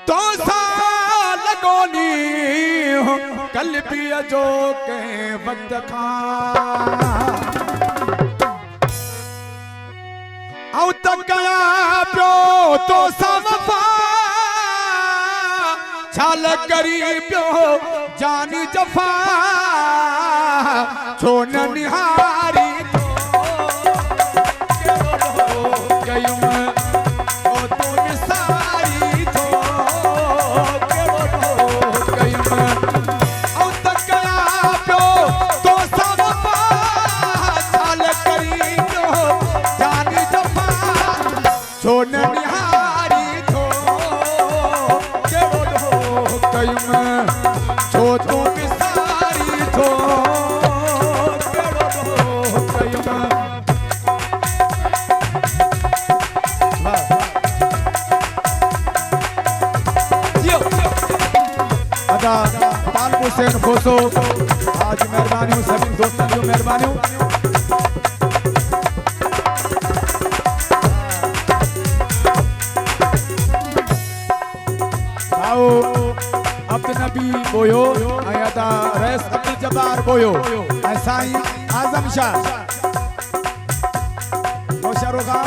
तो साल गोनी कल भी जो के वक्त खां तक कया पियो तो वफ़ा छाल करी पियो जान जफ़ा छो न निहारी हुसैन खोसो आज मेहरबानी सभी दोस्तों जो मेहरबानी आओ अब्दुल नबी बोयो आयादा रईस अब्दुल जब्बार बोयो साईं आजम शाह होशियारोगा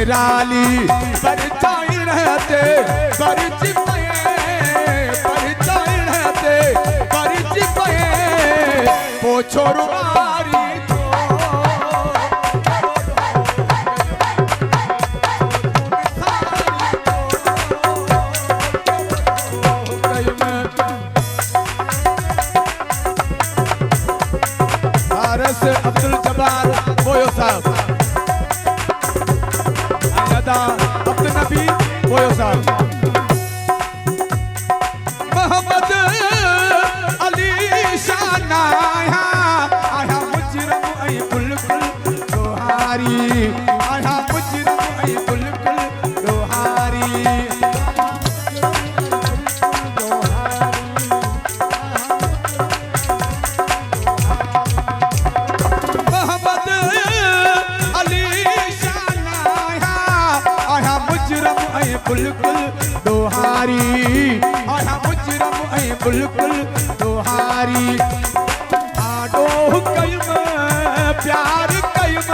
निराली पर चाई रहते पर रहते पर पोछो रुमारी अब्दुल जब्बार बोयो साहब अब्दुल नबी बोयो साहब मोहम्मद अली शाह आया मुजरम ऐ बुलबुल दोहारी आया मुजरम ऐ बुलबुल दोहारी बुलबुल दोहारी आया मुजरम ऐ बुलबुल दोहारी आडो कयम प्यार कयम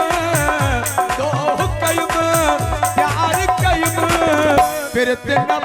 दो कयम प्यार कयम फिर तेरा